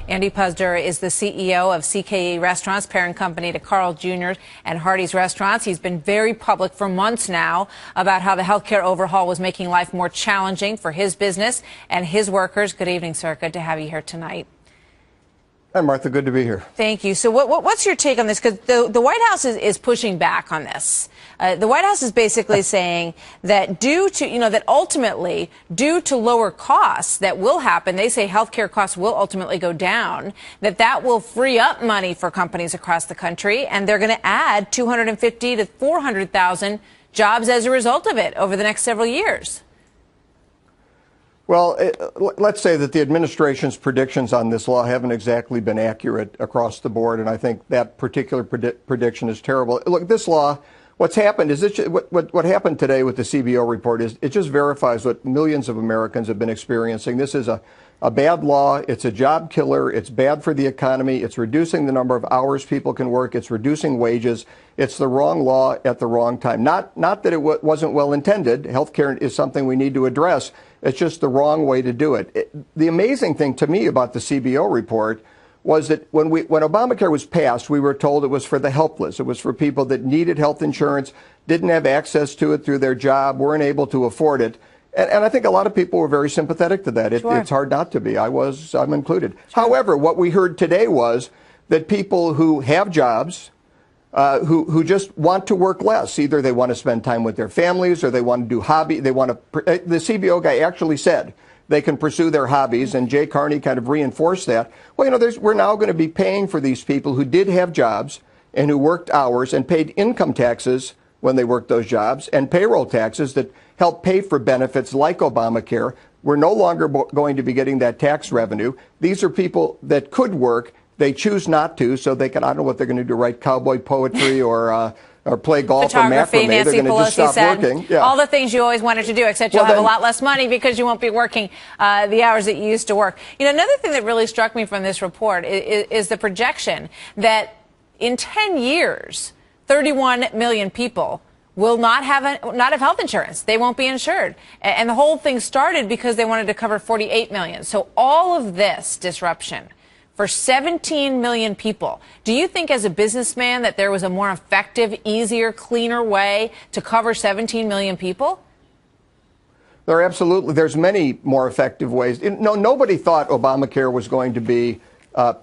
Andy Puzder is the CEO of CKE Restaurants, parent company to Carl Jr. and Hardee's Restaurants. He's been very public for months now about how the healthcare overhaul was making life more challenging for his business and his workers. Good evening, sir. Good to have you here tonight. Hi, Martha. Good to be here. Thank you. So what's your take on this? Because the White House is pushing back on this. The White House is basically saying that that ultimately, due to lower costs that will happen, they say healthcare costs will ultimately go down, that will free up money for companies across the country, and they're going to add 250 to 400,000 jobs as a result of it over the next several years. Well, let's say that the administration's predictions on this law haven't exactly been accurate across the board, and I think that particular prediction is terrible. Look, this law, what's happened is what happened today with the CBO report is it just verifies what millions of Americans have been experiencing. This is a bad law. It's a job killer. It's bad for the economy. It's reducing the number of hours people can work. It's reducing wages. It's the wrong law at the wrong time. Not that it wasn't well intended. Healthcare is something we need to address. It's just the wrong way to do it. The amazing thing to me about the CBO report was that when Obamacare was passed, we were told it was for the helpless. It was for people that needed health insurance, didn't have access to it through their job, weren't able to afford it. And I think a lot of people were very sympathetic to that. Sure. It's hard not to be. I'm included. Sure. However, what we heard today was that people who have jobs, who just want to work less, either they want to spend time with their families or they want to do hobby. The CBO guy actually said they can pursue their hobbies, and Jay Carney kind of reinforced that. Well, we're now going to be paying for these people who did have jobs and who worked hours and paid income taxes when they worked those jobs and payroll taxes that help pay for benefits like Obamacare. We're no longer going to be getting that tax revenue. These are people that could work. They choose not to, so they can, I don't know what they're going to do, write cowboy poetry or play golf or macrame. Nancy They're going to just stop working. Yeah. All the things you always wanted to do, except you'll have a lot less money because you won't be working the hours that you used to work. Another thing that really struck me from this report is the projection that in 10 years, 31 million people will not have health insurance. They won't be insured. And the whole thing started because they wanted to cover 48 million. So all of this disruption for 17 million people. Do you think as a businessman that there was a more effective, easier, cleaner way to cover 17 million people? There's many more effective ways. Nobody thought Obamacare was going to be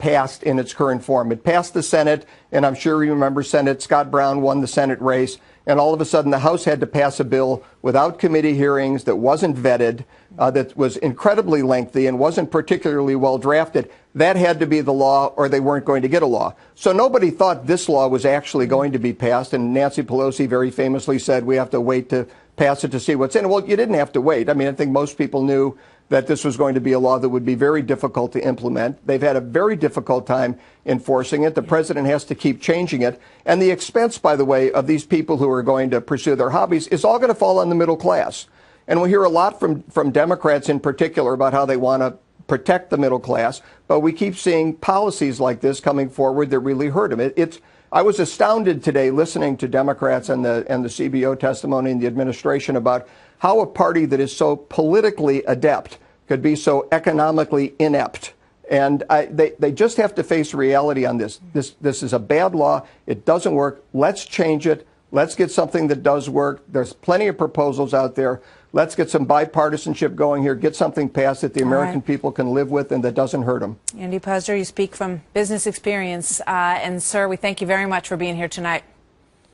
passed in its current form. It passed the Senate, and I'm sure you remember Scott Brown won the Senate race, and all of a sudden the House had to pass a bill without committee hearings that wasn't vetted, that was incredibly lengthy and wasn't particularly well drafted. That had to be the law, or they weren't going to get a law. So nobody thought this law was actually going to be passed, and Nancy Pelosi very famously said we have to wait to pass it to see what's in it. Well, you didn't have to wait. I mean, I think most people knew that this was going to be a law that would be very difficult to implement. They've had a very difficult time enforcing it. The president has to keep changing it. And the expense, by the way, of these people who are going to pursue their hobbies is all going to fall on the middle class. And we hear a lot from Democrats in particular about how they want to protect the middle class, but we keep seeing policies like this coming forward that really hurt them. I was astounded today listening to Democrats and the CBO testimony in the administration about how a party that is so politically adept could be so economically inept. And they just have to face reality on this. This is a bad law. It doesn't work. Let's change it. Let's get something that does work. There's plenty of proposals out there. Let's get some bipartisanship going here. Get something passed that the American people can live with and that doesn't hurt them. Andy Puzder, you speak from business experience. And, sir, we thank you very much for being here tonight.